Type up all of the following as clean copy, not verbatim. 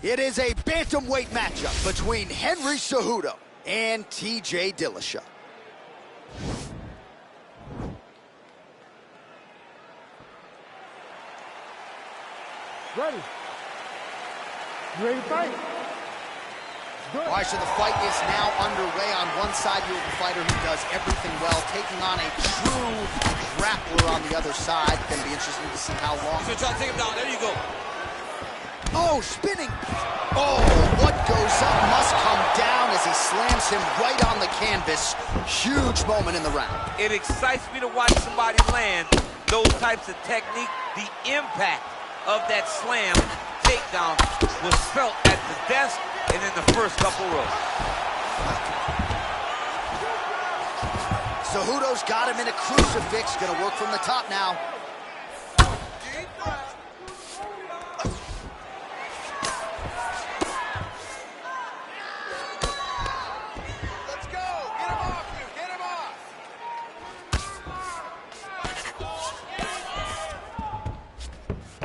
It is a bantamweight matchup between Henry Cejudo and TJ Dillashaw. Ready. You ready to fight? All right, so the fight is now underway. On one side, you have a fighter who does everything well, taking on a true grappler on the other side. Going to be interesting to see how long. He's gonna try to take him down. There you go. Oh, spinning. Oh, what goes up must come down as he slams him right on the canvas. Huge moment in the round. It excites me to watch somebody land those types of technique. The impact of that slam takedown was felt at the desk and in the first couple rows. Cejudo's got him in a crucifix. Gonna work from the top now. Let's go. Get him off you. Get him off.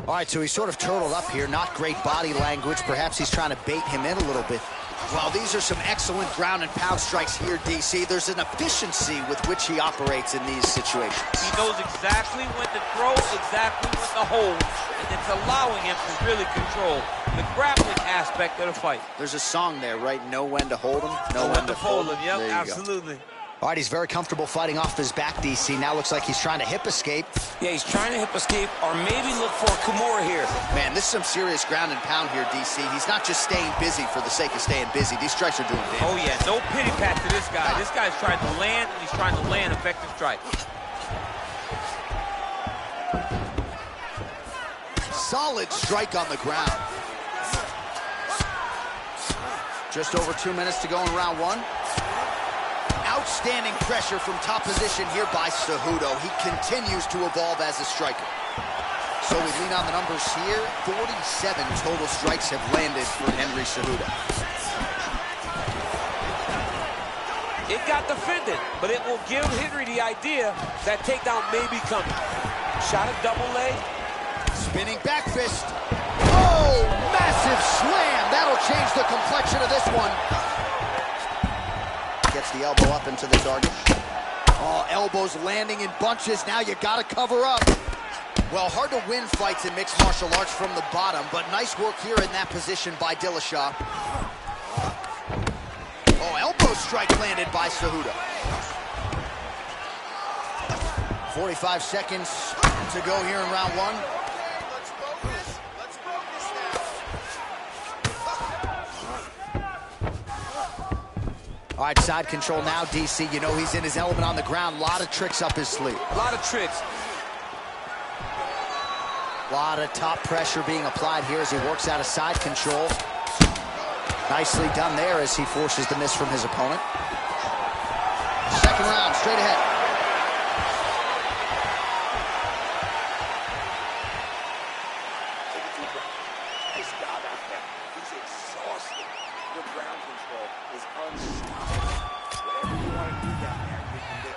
All right, so he's sort of turtled up here. Not great body language. Perhaps he's trying to bait him in a little bit. Well, these are some excellent ground and pound strikes here, DC. There's an efficiency with which he operates in these situations. He knows exactly when to throw, exactly when to hold, and it's allowing him to really control the grappling aspect of the fight. There's a song there, right? Know when to hold him, know when to fold him. Yep, There you absolutely. Go. All right, he's very comfortable fighting off his back, DC. Now looks like he's trying to hip escape. Yeah, he's trying to hip escape or maybe look for a Kimura here. Man, this is some serious ground and pound here, DC. He's not just staying busy for the sake of staying busy. These strikes are doing damage. Oh, yeah, no pity pat to this guy. This guy's trying to land, and he's trying to land effective strikes. Solid strike on the ground. Just over 2 minutes to go in round one. Outstanding pressure from top position here by Cejudo. He continues to evolve as a striker. So we lean on the numbers here. 47 total strikes have landed for Henry Cejudo. It got defended, but it will give Henry the idea that takedown may be coming. Shot a double leg. Spinning back fist. Oh, massive slam. That'll change the complexion of this one. Gets the elbow up into the target. Oh, elbows landing in bunches. Now you gotta cover up. Well, hard to win fights in mixed martial arts from the bottom, but nice work here in that position by Dillashaw. Oh, elbow strike landed by Cejudo. 45 seconds to go here in round one. Let's focus. Let's focus now. All right, side control now, DC. You know he's in his element on the ground. A lot of tricks up his sleeve. A lot of tricks. A lot of top pressure being applied here as he works out of side control. Nicely done there as he forces the miss from his opponent. Second round, straight ahead. Nice job out there. He's exhausted. Your ground control is unstoppable. Whatever you want to do down there, you can do.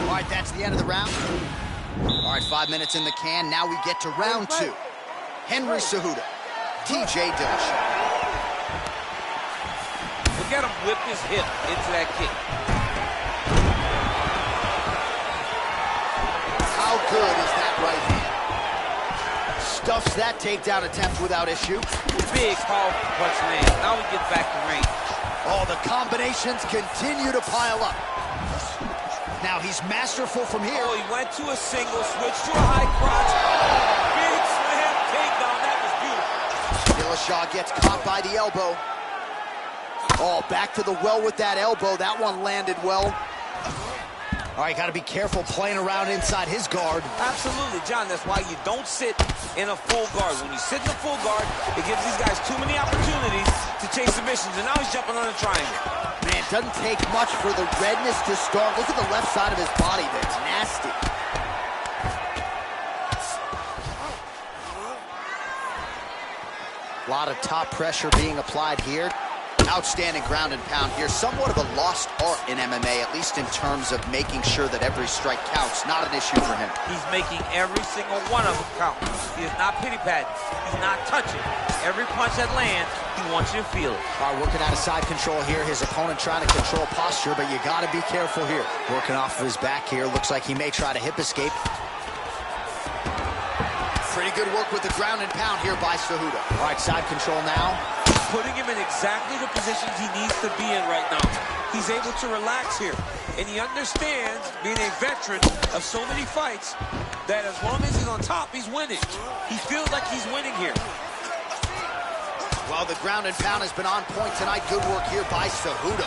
All right, that's the end of the round. All right, 5 minutes in the can. Now we get to round two. Henry Cejudo, TJ Dillashaw. Look at him whip his hip into that kick. How good is that right hand? Stuffs that takedown attempt without issue. Big, powerful punch land. Now he gets back to range. Oh, the combinations continue to pile up. Now he's masterful from here. Oh, he went to a single, switched to a high crotch. Big slam takedown. That was beautiful. Dillashaw gets caught by the elbow. Oh, back to the well with that elbow. That one landed well. All right, got to be careful playing around inside his guard. Absolutely, John. That's why you don't sit in a full guard. When you sit in a full guard, it gives these guys too many opportunities to chase submissions, and now he's jumping on a triangle. Man, it doesn't take much for the redness to start. Look at the left side of his body there. It's nasty. A lot of top pressure being applied here. Outstanding ground and pound here. Somewhat of a lost art in MMA, at least in terms of making sure that every strike counts. Not an issue for him. He's making every single one of them count. He is not pity-patting. He's not touching. Every punch that lands, he wants you to feel it. All right, working out of side control here. His opponent trying to control posture, but you got to be careful here. Working off of his back here. Looks like he may try to hip escape. Pretty good work with the ground and pound here by Cejudo. All right, side control now. Putting him in exactly the positions he needs to be in right now. He's able to relax here. And he understands, being a veteran of so many fights, that as long as he's on top, he's winning. He feels like he's winning here. Well, the ground and pound has been on point tonight. Good work here by Cejudo.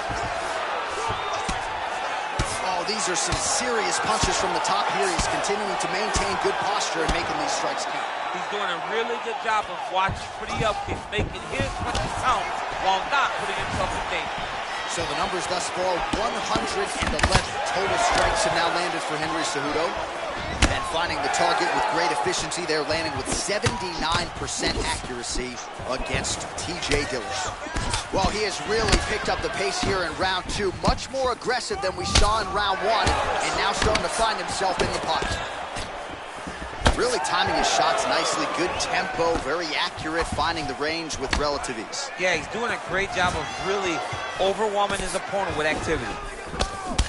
Oh, these are some serious punches from the top here. He's continuing to maintain good posture and making these strikes count. He's doing a really good job of watching for the upkick, making his punches count while not putting himself in danger. So the numbers thus far, 111 total strikes have now landed for Henry Cejudo. And finding the target with great efficiency, they're landing with 79% accuracy against TJ Dillashaw. Well, he has really picked up the pace here in round 2. Much more aggressive than we saw in round 1, and now starting to find himself in the pocket. Really timing his shots nicely, good tempo, very accurate, finding the range with relative ease. Yeah, he's doing a great job of really overwhelming his opponent with activity.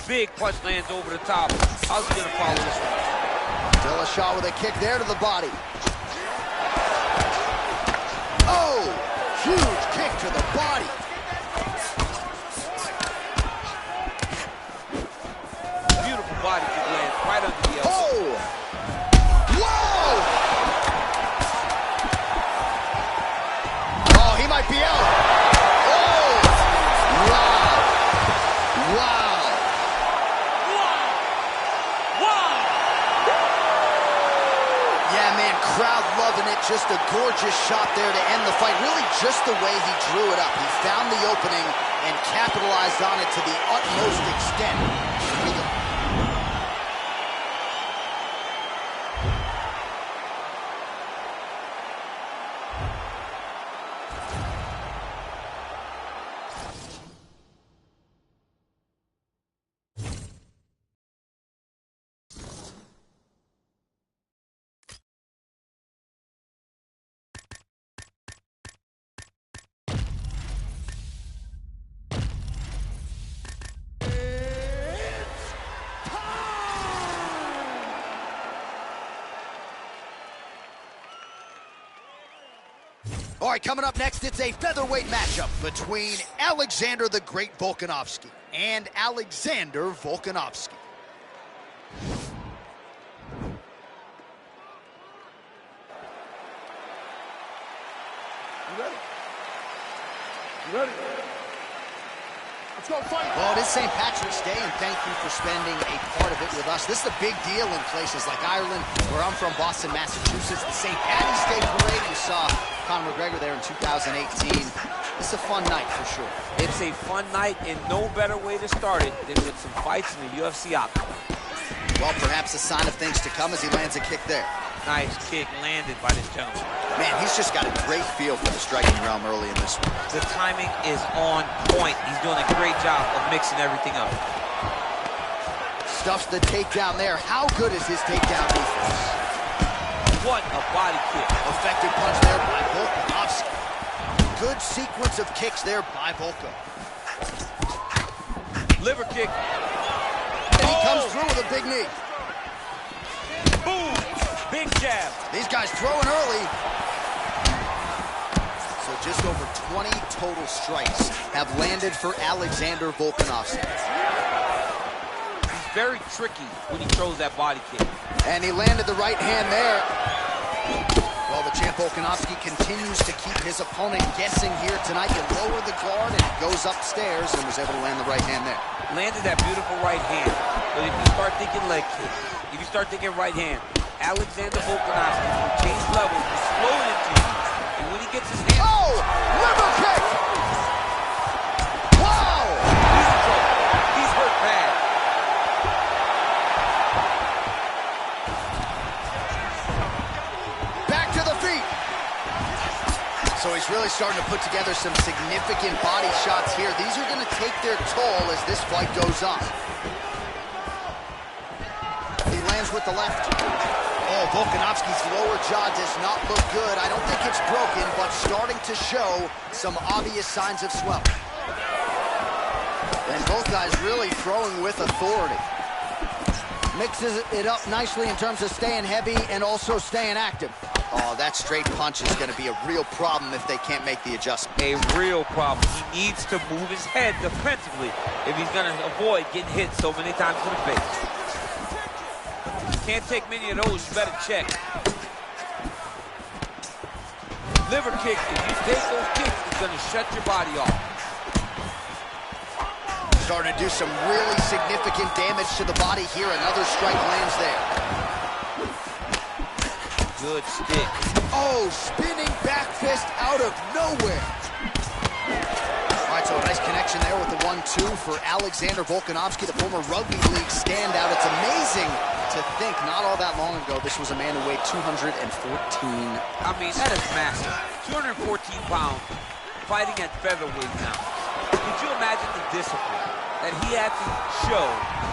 Big punch lands over the top. How's he gonna follow this one? Dillashaw with a kick there to the body. Oh, huge kick to the body. Beautiful body kick lands right under the elbow. Oh! Whoa! Oh, he might be out. Oh! Wow! Wow! Yeah, man, crowd loving it. Just a gorgeous shot there to end the fight. Really just the way he drew it up. He found the opening and capitalized on it to the utmost extent. All right, coming up next, it's a featherweight matchup between Alexander the Great Volkanovski and Alexander Volkanovski. You ready? You ready? Let's go fight. Well, it is St. Patrick's Day, and thank you for spending a part of it with us. This is a big deal in places like Ireland, where I'm from, Boston, Massachusetts. The St. Patty's Day Parade, we saw Conor McGregor there in 2018. It's a fun night for sure. It's a fun night, and no better way to start it than with some fights in the UFC octagon. Well, perhaps a sign of things to come as he lands a kick there. Nice kick landed by this gentleman. Man, he's just got a great feel for the striking realm early in this one. The timing is on point. He's doing a great job of mixing everything up. Stuffs the takedown there. How good is his takedown defense? What a body kick. Effective punch there by Volkanovski. Good sequence of kicks there by Volko. Liver kick. And he comes through with a big knee. Boom. Big jab. These guys throwing early. So just over 20 total strikes have landed for Alexander Volkanovski. He's very tricky when he throws that body kick. And he landed the right hand there. Well, the champ Volkanovski continues to keep his opponent guessing here tonight. You lower the guard and it goes upstairs, and was able to land the right hand there. Landed that beautiful right hand. But if you start thinking leg kick, if you start thinking right hand, Alexander Volkanovski will change levels, explode into you. And when he gets his hand... Oh! Liver kick! Wow! He's in trouble. He's hurt bad. Back to the feet. So he's really starting to put together some significant body shots here. These are going to take their toll as this fight goes on. He lands with the left. Oh, Volkanovski's lower jaw does not look good. I don't think it's broken, but starting to show some obvious signs of swelling. And both guys really throwing with authority. Mixes it up nicely in terms of staying heavy and also staying active. Oh, that straight punch is going to be a real problem if they can't make the adjustment. A real problem. He needs to move his head defensively if he's going to avoid getting hit so many times to the face. Can't take many of those. You better check. Liver kick. If you take those kicks, it's going to shut your body off. Starting to do some really significant damage to the body here. Another strike lands there. Good stick. Oh, spinning back fist out of nowhere. All right, so a nice connection there with the 1-2 for Alexander Volkanovski, the former rugby league standout. It's amazing to think not all that long ago this was a man who weighed 214. I mean, that is massive. 214 pounds, fighting at featherweight now. Could you imagine the discipline that he had to show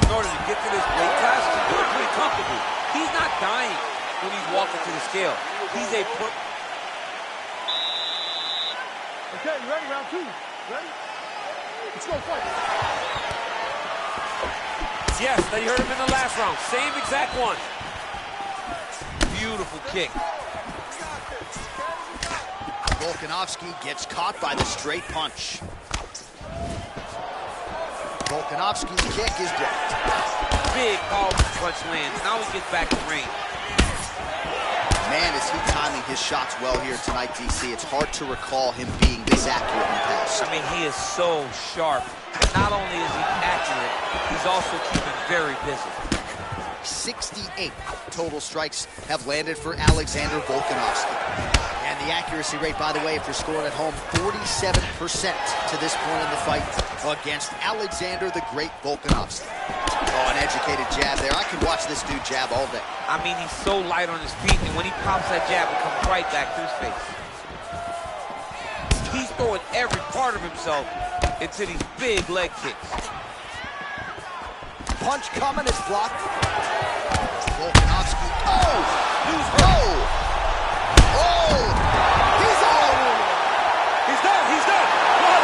in order to get to this weight class? He's doing pretty comfortable. He's not dying when he's walking to the scale. He's a Okay, you ready? Round 2. Ready? Let's go fight. Yes, they heard him in the last round. Same exact one. beautiful kick. Volkanovski gets caught by the straight punch. Volkanovski's kick is blocked. Big powerful punch lands. Now he gets back in range. Man, is he timing his shots well here tonight, DC. It's hard to recall him being this accurate in the past. I mean, he is so sharp. And not only is he accurate, he's also keeping very busy. 68 total strikes have landed for Alexander Volkanovski. And the accuracy rate, by the way, if you're scoring at home, 47% to this point in the fight against Alexander the Great Volkanovski. Oh, an educated jab there. I could watch this dude jab all day. I mean, he's so light on his feet, and when he pops that jab, it comes right back to his face. He's throwing every part of himself into these big leg kicks. Punch coming, it's blocked. Volkanovski, oh! He's hurt. Oh! He's out! He's done, he's done! Whoa.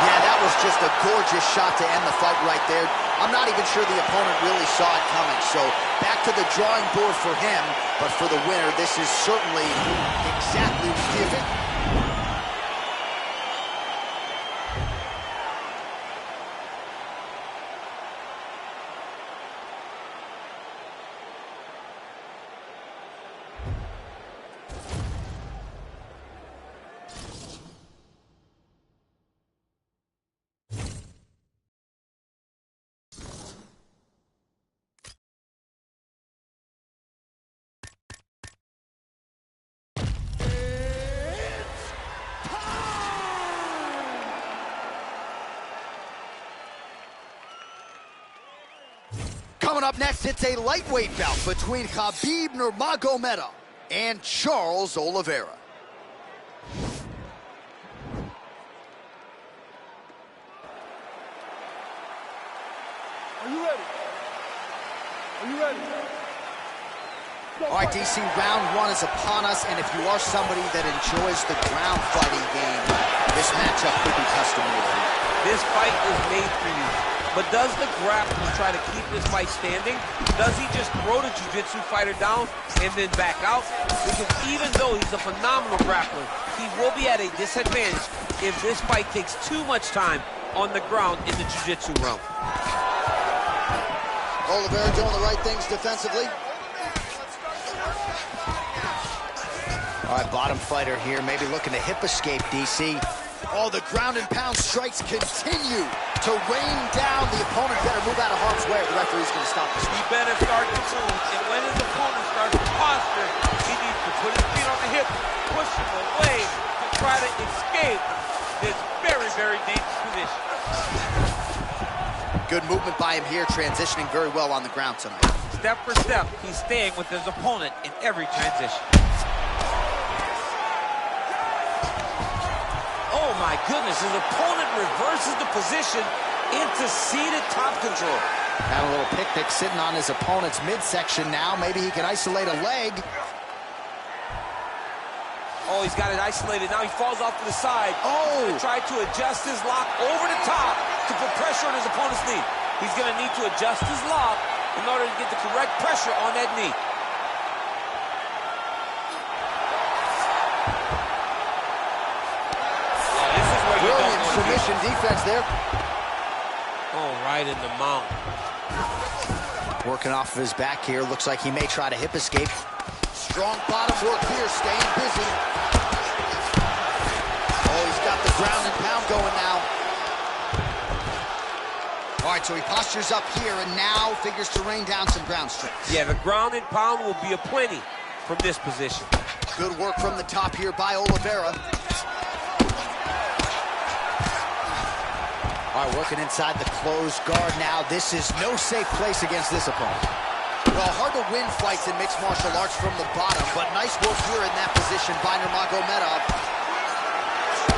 Yeah, that was just a gorgeous shot to end the fight right there. I'm not even sure the opponent really saw it coming, so back to the drawing board for him, but for the winner, this is certainly exactly given. Coming up next, it's a lightweight bout between Khabib Nurmagomedov and Charles Oliveira. Are you ready? Are you ready? All right, DC, round one is upon us, and if you are somebody that enjoys the ground fighting game, this matchup could be custom-made for you. This fight is made for you. But does the grappler try to keep this fight standing? Does he just throw the jiu-jitsu fighter down and then back out? Because even though he's a phenomenal grappler, he will be at a disadvantage if this fight takes too much time on the ground in the jiu-jitsu realm. Oliveira doing the right things defensively. All right, bottom fighter here, maybe looking to hip escape, DC. Oh, the ground and pound strikes continue to rain down. The opponent better move out of harm's way. The referee's going to stop this. He better start to move, and when his opponent starts to posture, he needs to put his feet on the hip, push him away to try to escape this very, very dangerous position. Good movement by him here, transitioning very well on the ground tonight. Step for step, he's staying with his opponent in every transition. Oh, my goodness. His opponent reverses the position into seated top control. Had a little picnic sitting on his opponent's midsection now. Maybe he can isolate a leg. Oh, he's got it isolated. Now he falls off to the side. Oh! Tried to adjust his lock over the top to put pressure on his opponent's knee. He's going to need to adjust his lock in order to get the correct pressure on that knee. Oh, this is where you don't Brilliant want to submission defense there. Oh, right in the mount. Working off of his back here. Looks like he may try to hip escape. Strong bottom work here, staying busy. Oh, he's got the ground and pound going now. All right, so he postures up here and now figures to rain down some ground strikes. Yeah, the ground and pound will be aplenty from this position. Good work from the top here by Oliveira. All right, working inside the closed guard now. This is no safe place against this opponent. Well, hard to win fights in mixed martial arts from the bottom, but nice work here in that position by Nurmagomedov.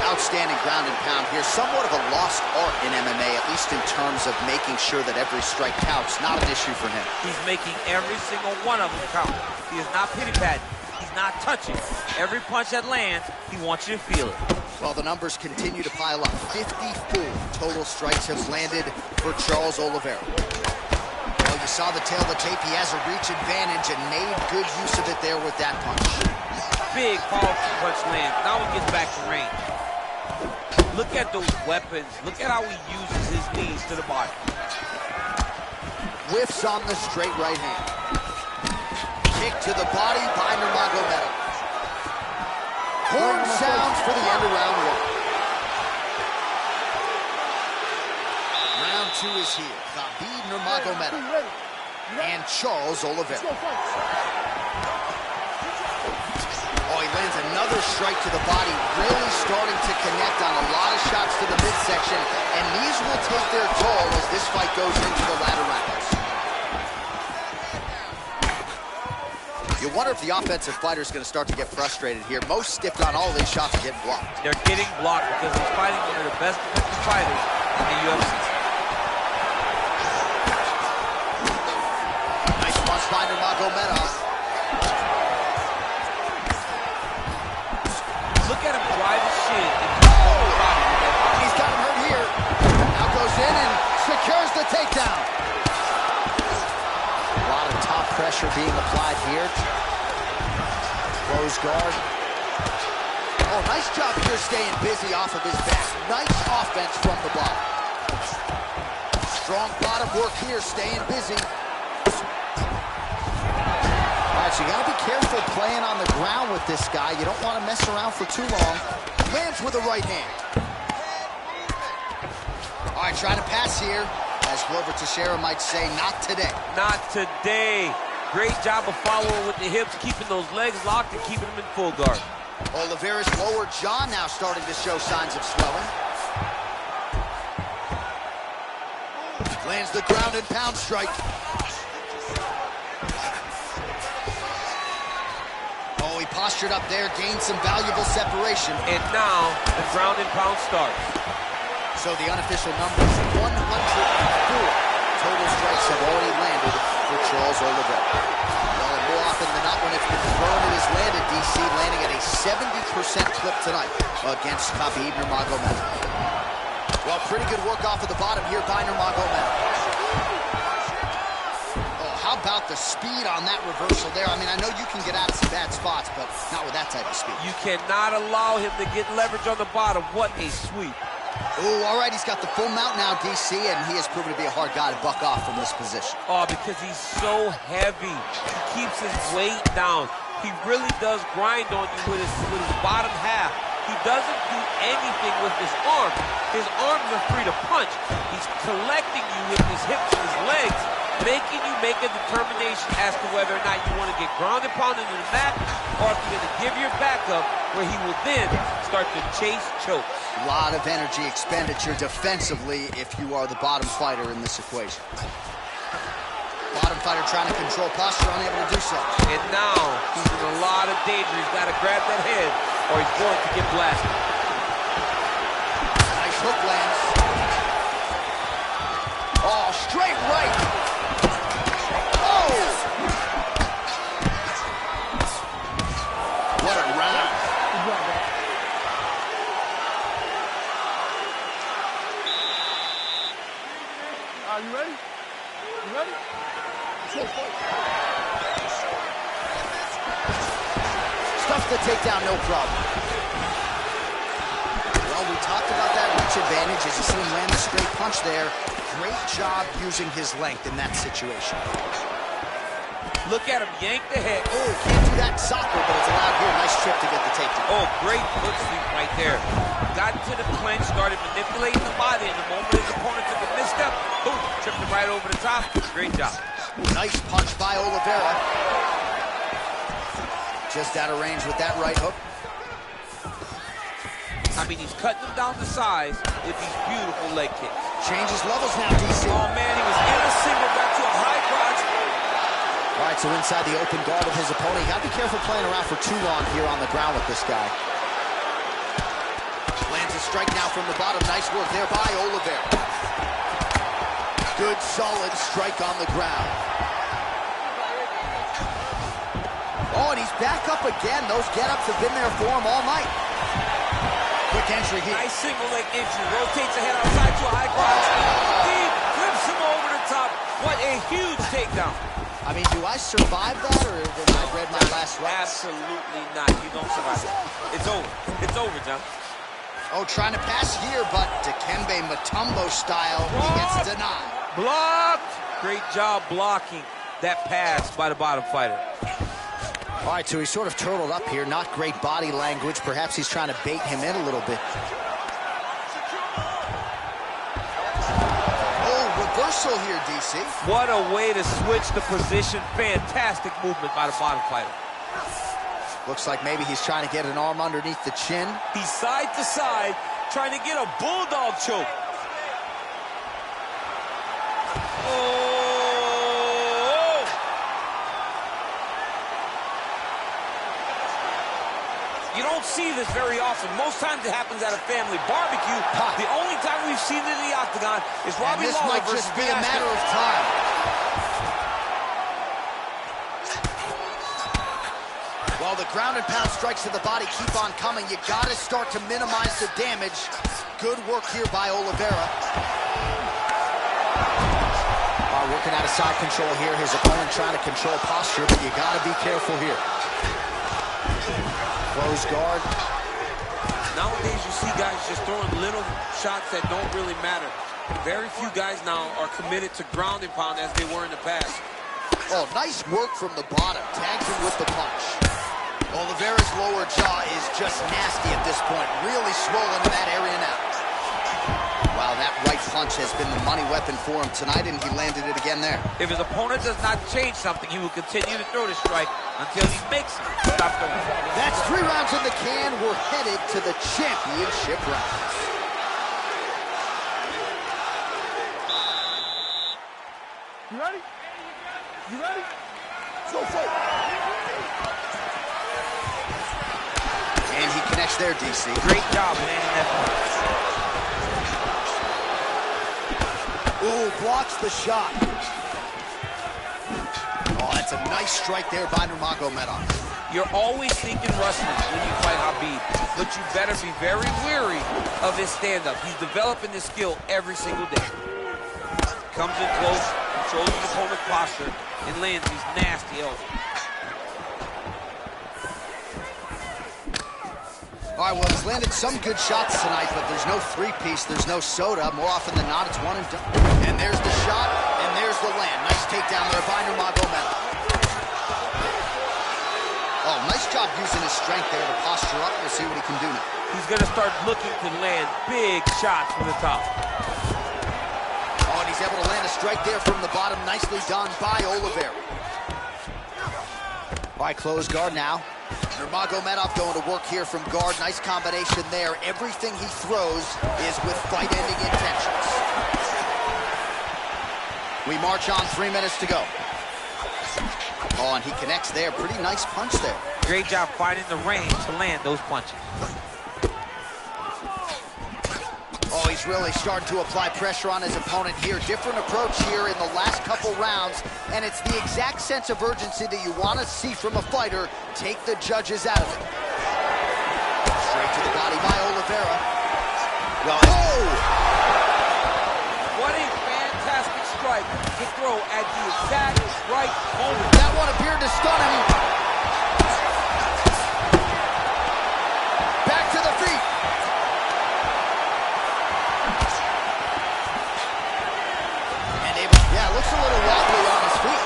Outstanding ground and pound here. Somewhat of a lost art in MMA, at least in terms of making sure that every strike counts. Not an issue for him. He's making every single one of them count. He is not pity-patting. He's not touching. Every punch that lands, he wants you to feel it. Well, the numbers continue to pile up. 54 total strikes have landed for Charles Oliveira. Well, you saw the tail of the tape. He has a reach advantage and made good use of it there with that punch. Big, powerful punch lands. Now he gets back to range. Look at those weapons. Look at how he uses his knees to the body. Whiffs on the straight right hand. Kick to the body by Nurmagomedov. Horn sounds for the end of round one. Round two is here. Khabib Nurmagomedov and Charles Oliveira. Oh, he lands another strike to the body, really starting to connect on a lot of shots to the midsection, and these will take their toll as this fight goes into the latter rounds. You wonder if the offensive fighter is going to start to get frustrated here. Most stiffed on all of these shots are getting blocked. They're getting blocked because he's fighting one of the best defensive fighters in the UFC. Nice punch by Nurmagomedov. Look at him drive his shin into his body with that body. He's got him hurt here. Now goes in and secures the takedown. A lot of top pressure being applied here. Close guard. Oh, nice job here staying busy off of his back. Nice offense from the bottom. Strong bottom work here, staying busy. All right, so you gotta be careful playing on the ground with this guy. You don't want to mess around for too long. Lands with the right hand. All right, trying to pass here. As Glover Teixeira might say, not today. Not today. Great job of following with the hips, keeping those legs locked and keeping them in full guard. Oliveira's lower jaw now starting to show signs of swelling. Lands the ground and pound strike. Oh, he postured up there, gained some valuable separation. And now the ground and pound starts. So the unofficial numbers, 104 total strikes have already landed for Charles Oliveira. Well, and more often than not, when it's been thrown, it has landed, DC, landing at a 70% clip tonight against Khabib Nurmagomedov. Well, pretty good work off of the bottom here by Nurmagomedov. Oh, how about the speed on that reversal there? I mean, I know you can get out of some bad spots, but not with that type of speed. You cannot allow him to get leverage on the bottom. What a sweep. Oh, all right, he's got the full mount now, DC, and he has proven to be a hard guy to buck off from this position. Oh, because he's so heavy. He keeps his weight down. He really does grind on you with his bottom half. He doesn't do anything with his arms. His arms are free to punch. He's collecting you with his hips and his legs, making you make a determination as to whether or not you want to get ground and pound into the mat, or if you're going to give your back up, where he will then start to chase chokes. A lot of energy expenditure defensively if you are the bottom fighter in this equation. Bottom fighter trying to control posture, unable to do so. And now he's in a lot of danger. He's got to grab that head or he's going to get blasted. hook lands. Oh, straight right. Oh! What a round. Are you ready? You ready? Let's go fight. Stuff the takedown, no problem. Well, we talked about that reach advantage as you see him land a straight punch there. Great job using his length in that situation. Look at him yank the head. Oh, can't do that in soccer, but it's allowed here. Nice trip to get the takedown. Oh, great foot sweep right there. Got into the clinch, started manipulating the body, and the moment his opponent took a misstep, boom, tripped him right over the top. Great job. Nice punch by Oliveira. Just out of range with that right hook. I mean, he's cutting him down to size with these beautiful leg kicks. Changes levels now, DC. Oh, man, he was in a single, got to a high crotch. All right, so inside the open guard of his opponent. You gotta be careful playing around for too long here on the ground with this guy. Lands a strike now from the bottom. Nice work there by Oliveira. Good, solid strike on the ground. Oh, and he's back up again. Those get-ups have been there for him all night. Quick entry here. Nice single leg entry. Rotates the head outside to a high crotch. Deep, flips him over the top. What a huge takedown. I mean, do I survive that, or did I read my last right? Absolutely not. You don't survive it. It's over. It's over, John. Oh, trying to pass here, but Dikembe Mutombo style, he gets denied. Blocked. Great job blocking that pass by the bottom fighter. All right, so he's sort of turtled up here. Not great body language. Perhaps he's trying to bait him in a little bit. Reversal here, DC. What a way to switch the position. Fantastic movement by the bottom fighter. Looks like maybe he's trying to get an arm underneath the chin. He's side to side, trying to get a bulldog choke. Oh! You don't see this very often. Most times it happens at a family barbecue. The only time we've seen it in the octagon is Robbie Lawler versus this might just be a matter of time. Well, the ground and pound strikes to the body keep on coming. You gotta start to minimize the damage. Good work here by Oliveira. Working out of side control here. His opponent trying to control posture, but you gotta be careful here. Close guard. Nowadays, you see guys just throwing little shots that don't really matter. Very few guys now are committed to ground and pound as they were in the past. Oh, nice work from the bottom. Tags him with the punch. Oliveira's lower jaw is just nasty at this point. Really swollen in that area now. Wow, that right punch has been the money weapon for him tonight, and he landed it again there. If his opponent does not change something, he will continue to throw the strike until he makes it stop throwing. That's 3 rounds in the can. We're headed to the championship rounds. You ready? You ready? Let's go fight. And he connects there, DC. Great job landing that punch. Ooh, blocks the shot. Oh, that's a nice strike there by Nurmagomedov. You're always thinking wrestling when you fight Khabib, but you better be very wary of his stand-up. He's developing this skill every single day. Comes in close, controls his opponent's posture, and lands these nasty elbows. All right, well, he's landed some good shots tonight, but there's no three-piece, there's no soda. More often than not, it's one and done. And there's the shot, and there's the land. Nice takedown there by Nurmagomedov. Oh, nice job using his strength there to posture up. We'll see what he can do now. He's going to start looking to land big shots from the top. Oh, and he's able to land a strike there from the bottom. Nicely done by Oliveira. All right, close guard now. Nurmagomedov going to work here from guard. Nice combination there. Everything he throws is with fight-ending intentions. We march on, 3 minutes to go. Oh, and he connects there. Pretty nice punch there. Great job finding the range to land those punches. Oh, he's He's really starting to apply pressure on his opponent here. Different approach here in the last couple rounds, and it's the exact sense of urgency that you want to see from a fighter. Take the judges out of it. Straight to the body by Oliveira. Well, oh! What a fantastic strike to throw at the exact right moment. That one appeared to stun him. Back to the feet. And able, yeah, looks a little wobbly on his feet.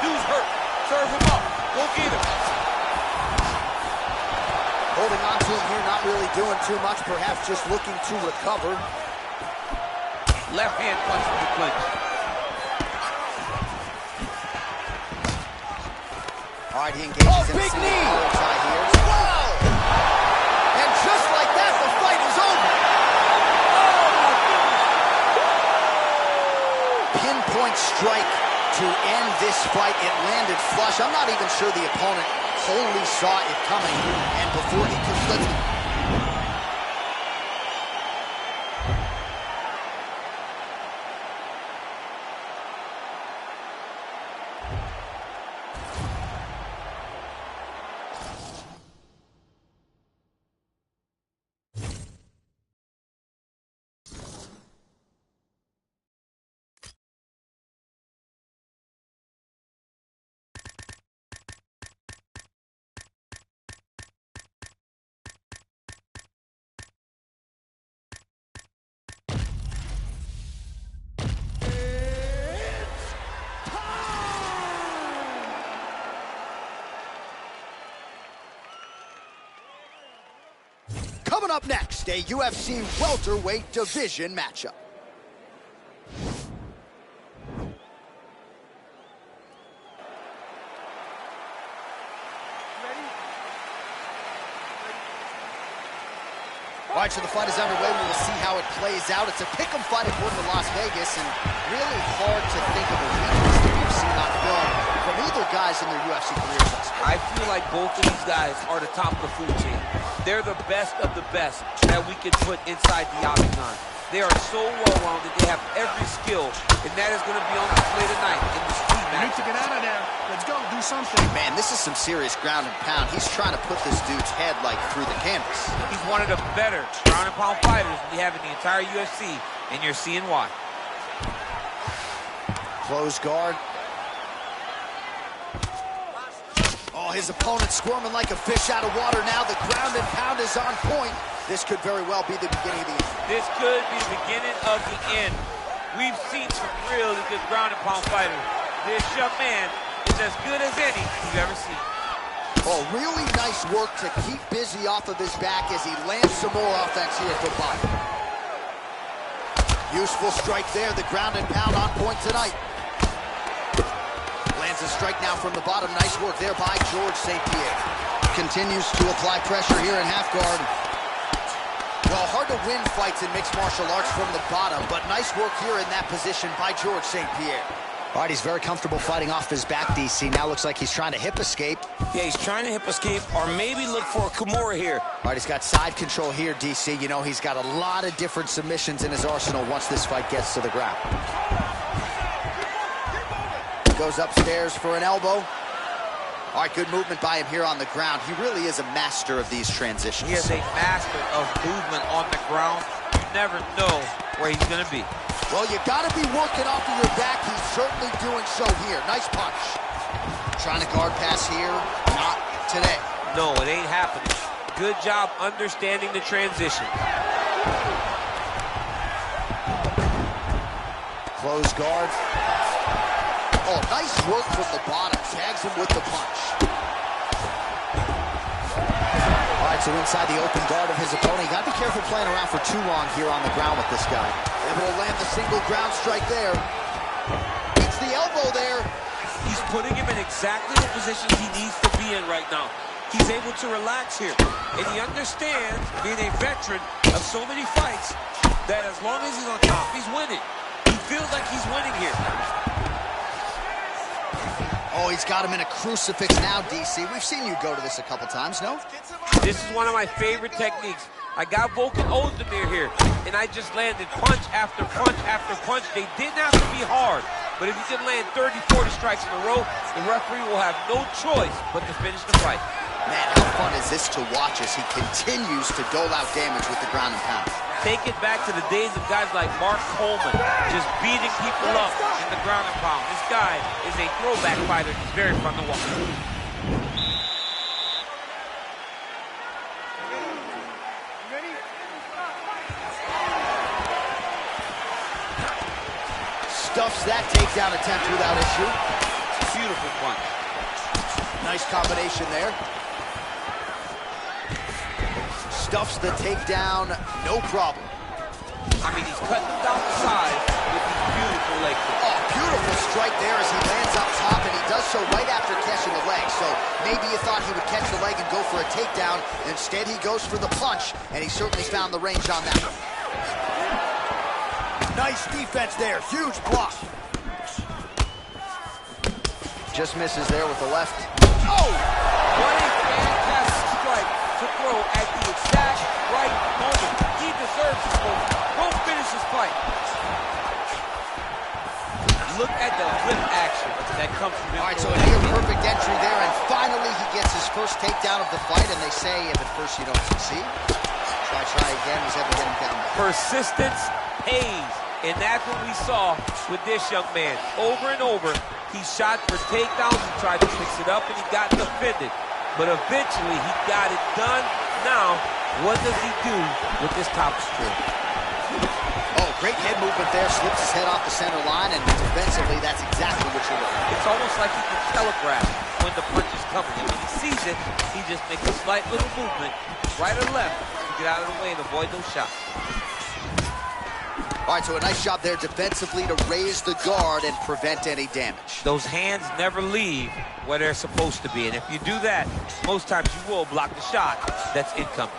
Dude's hurt. Serve him up. Go get him. Holding on to him here, not really doing too much, perhaps just looking to recover. Left hand punch from the clinch. All right, he engages in big a knee. tie here. Wow! And just like that, the fight is over. Pinpoint strike to end this fight. It landed flush. I'm not even sure the opponent wholly saw it coming, and before he could flip it. Coming up next, a UFC welterweight division matchup. All right, so the fight is underway. We will see how it plays out. It's a pick'em fight according to Las Vegas, and really hard to think of a weakness that we've seen on film from either guys in their UFC careers thus far. I feel like both of these guys are the top of the food chain. They're the best of the best that we can put inside the octagon. They are so well-rounded. They have every skill, and that is going to be on display tonight in the street match. You need to get out of there. Let's go. Do something. Man, this is some serious ground and pound. He's trying to put this dude's head, like, through the canvas. He's one of the better ground and pound fighters we have in the entire UFC, and you're seeing why. Close guard. Oh, his opponent squirming like a fish out of water now. The ground and pound is on point. This could very well be the beginning of the end. This could be the beginning of the end. We've seen some really good ground and pound fighters. This young man is as good as any you've ever seen. Oh, really nice work to keep busy off of his back as he lands some more offense here at the bottom. Useful strike there. The ground and pound on point tonight. Lands a strike now from the bottom. Nice work there by George St. Pierre. Continues to apply pressure here in half guard. Well, hard to win fights in mixed martial arts from the bottom, but nice work here in that position by George St. Pierre. All right, he's very comfortable fighting off his back, DC. Now looks like he's trying to hip escape. Yeah, he's trying to hip escape or maybe look for a Kimura here. All right, he's got side control here, DC. You know, he's got a lot of different submissions in his arsenal once this fight gets to the ground. Goes upstairs for an elbow. All right, good movement by him here on the ground. He really is a master of these transitions. He is a master of movement on the ground. You never know where he's going to be. Well, you got to be working off of your back. He's certainly doing so here. Nice punch. Trying to guard pass here. Not today. No, it ain't happening. Good job understanding the transition. Close guard. Oh, nice work from the bottom. Tags him with the punch. All right, so inside the open guard of his opponent. You got to be careful playing around for too long here on the ground with this guy. Able to land the single ground strike there. Beats the elbow there. He's putting him in exactly the position he needs to be in right now. He's able to relax here. And he understands, being a veteran of so many fights, that as long as he's on top, he's winning. He feels like he's winning here. Oh, he's got him in a crucifix now, DC. We've seen you go to this a couple times, no? This is one of my favorite techniques. I got Volkan Ozdemir here, and I just landed punch after punch after punch. They didn't have to be hard, but if you can land 30, 40 strikes in a row, the referee will have no choice but to finish the fight. Man, how fun is this to watch as he continues to dole out damage with the ground and pound? Take it back to the days of guys like Mark Coleman, just beating people up in the ground and pound. This guy is a throwback fighter. He's very fun to watch. Stuffs that takedown attempt without issue. Beautiful punch. Nice combination there. Stuffs the takedown, no problem. I mean, he's cutting them down the side with these beautiful leg kicks. Oh, beautiful strike there as he lands up top, and he does so right after catching the leg. So maybe you thought he would catch the leg and go for a takedown. Instead, he goes for the punch, and he certainly found the range on that one. Nice defense there, huge block. Just misses there with the left. Oh! What a fantastic strike to throw at the exact right moment. He deserves this moment. Go finish this fight. Look at the whip action that comes from him. All right, so a near perfect entry there, and finally he gets his first takedown of the fight, and they say if at first you don't succeed, try again. He's able to get him down there. Persistence pays, and that's what we saw with this young man. Over and over, he shot for takedowns, he tried to fix it up, and he got defended. But eventually, he got it done. Now, what does he do with this top strip? Oh, great head movement there. Slips his head off the center line, and defensively, that's exactly what you're looking for. It's almost like he can telegraph when the punch is coming. And when he sees it, he just makes a slight little movement, right or left, to get out of the way and avoid those shots. All right, so a nice job there defensively to raise the guard and prevent any damage. Those hands never leave where they're supposed to be, and if you do that, most times you will block the shot that's incoming.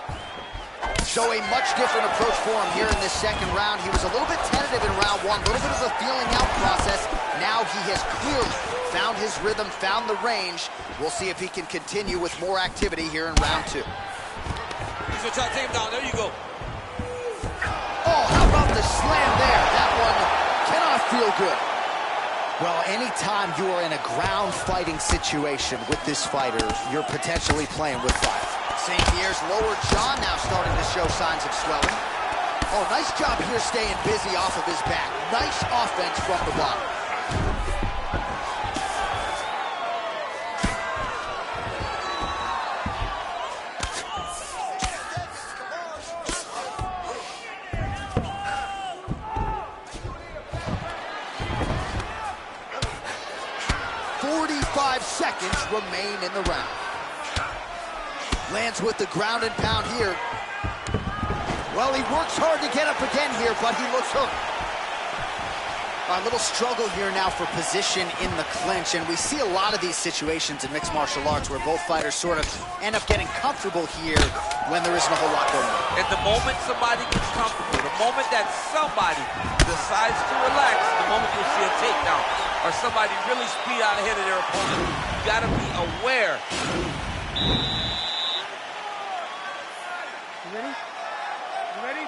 So a much different approach for him here in this second round. He was a little bit tentative in round one, a little bit of a feeling out process. Now he has clearly found his rhythm, found the range. We'll see if he can continue with more activity here in round two. He's gonna try to take him down. There you go. Oh, how about the slam there? That one cannot feel good. Well, anytime you are in a ground fighting situation with this fighter, you're potentially playing with fire. St. Pierre's lower jaw now starting to show signs of swelling. Oh, nice job here staying busy off of his back. Nice offense from the bottom. Seconds remain in the round. Lands with the ground and pound here. Well, he works hard to get up again here, but he looks hooked. A little struggle here now for position in the clinch, and we see a lot of these situations in mixed martial arts where both fighters sort of end up getting comfortable here when there isn't a whole lot going on. And the moment somebody gets comfortable, the moment that somebody decides to relax, the moment you'll see a takedown or somebody really speed out ahead of their opponent. You gotta be aware. You ready? You ready?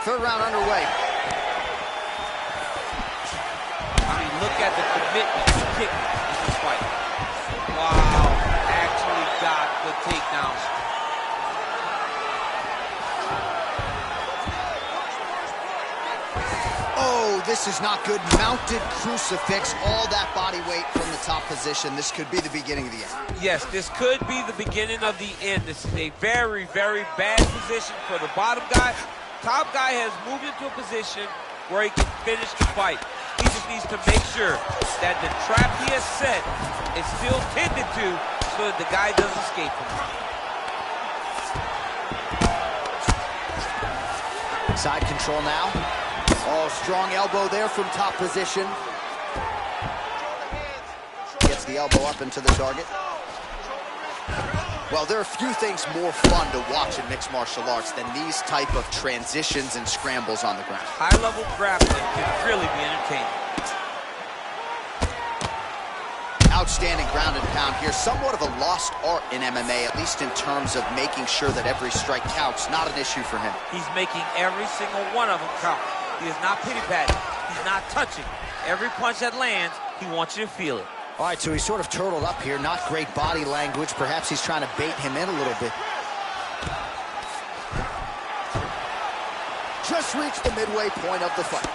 Third round underway. I mean, look at the commitment to kicking in this fight. Wow, actually got the takedown. Oh, this is not good. Mounted crucifix, all that body weight from the top position. This could be the beginning of the end. Yes, this could be the beginning of the end. This is a very, very bad position for the bottom guy. Top guy has moved into a position where he can finish the fight. He just needs to make sure that the trap he has set is still tended to so that the guy doesn't escape from it. Side control now. Oh, strong elbow there from top position. Gets the elbow up into the target. Well, there are few things more fun to watch in mixed martial arts than these type of transitions and scrambles on the ground. High-level grappling can really be entertaining. Outstanding ground and pound here. Somewhat of a lost art in MMA, at least in terms of making sure that every strike counts. Not an issue for him. He's making every single one of them count. He is not pity-patting. He's not touching. Every punch that lands, he wants you to feel it. All right, so he's sort of turtled up here. Not great body language. Perhaps he's trying to bait him in a little bit. Just reached the midway point of the fight.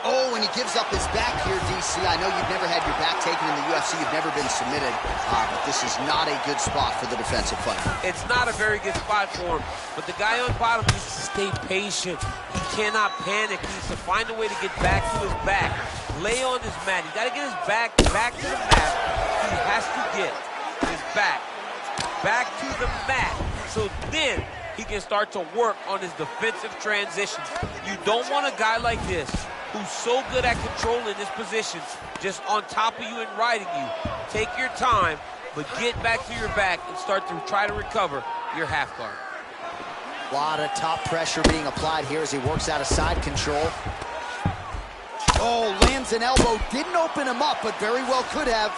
Oh, and he gives up his back here, DC. I know you've never had your back taken in the UFC. You've never been submitted. But this is not a good spot for the defensive fighter. It's not a very good spot for him. But the guy on bottom needs to stay patient. He cannot panic. He needs to find a way to get back to his back. Lay on his mat. He's got to get his back to the mat. He has to get his back to the mat. So then he can start to work on his defensive transitions. You don't want a guy like this who's so good at controlling his positions, just on top of you and riding you. Take your time, but get back to your back and start to try to recover your half guard. A lot of top pressure being applied here as he works out of side control. Oh, lands an elbow. Didn't open him up, but very well could have.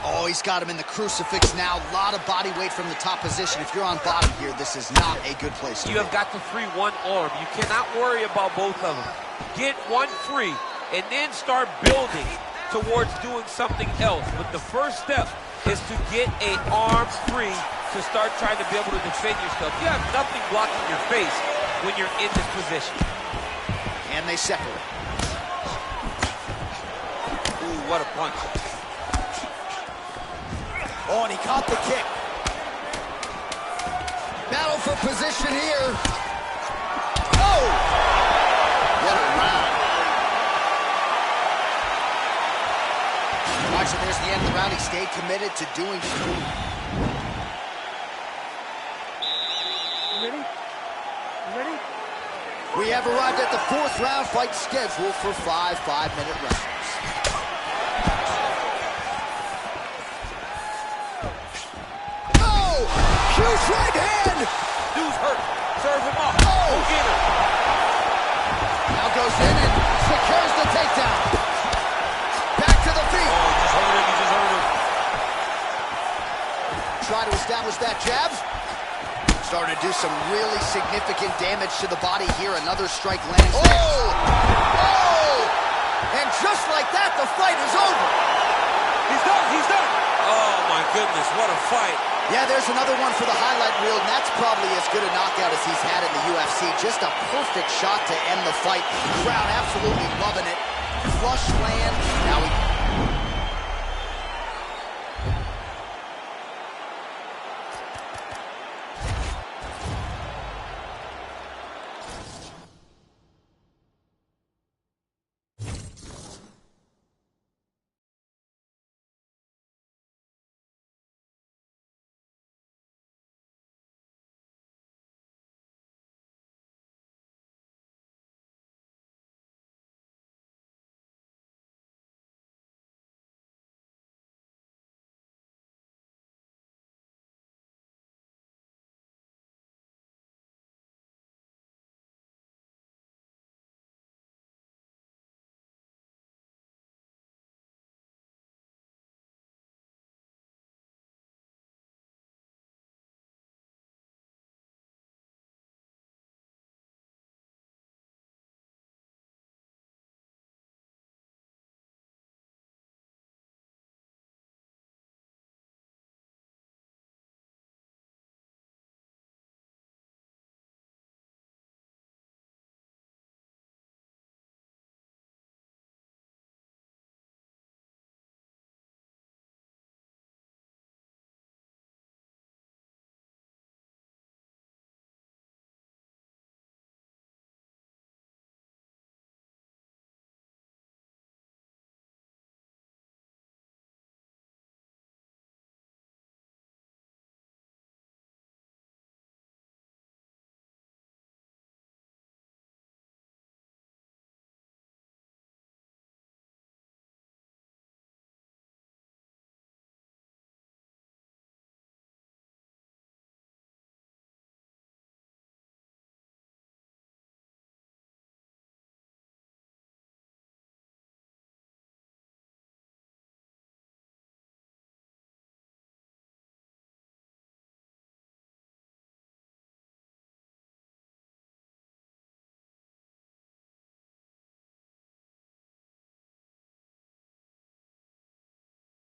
Oh, he's got him in the crucifix now. A lot of body weight from the top position. If you're on bottom here, this is not a good place to be. You have got to free one arm. You cannot worry about both of them. Get one free, and then start building towards doing something else. But the first step is to get an arm free to start trying to be able to defend yourself. You have nothing blocking your face when you're in this position. And they separate. Ooh, what a punch. Oh, and he caught the kick. Battle for position here. Oh! What a round. All right, so there's the end of the round. He stayed committed to doing so. Ready? You ready? We have arrived at the fourth round, fight scheduled for 5 5-minute rounds. Oh! Huge right hand! Dude's hurt. Serve him up. Oh! Go get him. Now goes in and secures the takedown. Back to the feet. Oh, he just hurt him. He just hurt him. Try to establish that jab. Starting to do some really significant damage to the body here. Another strike lands there. Oh! And just like that, the fight is over. He's done. He's done. Oh, my goodness. What a fight. Yeah, there's another one for the highlight reel, and that's probably as good a knockout as he's had in the UFC. Just a perfect shot to end the fight. The crowd absolutely loving it. Flush land. Now he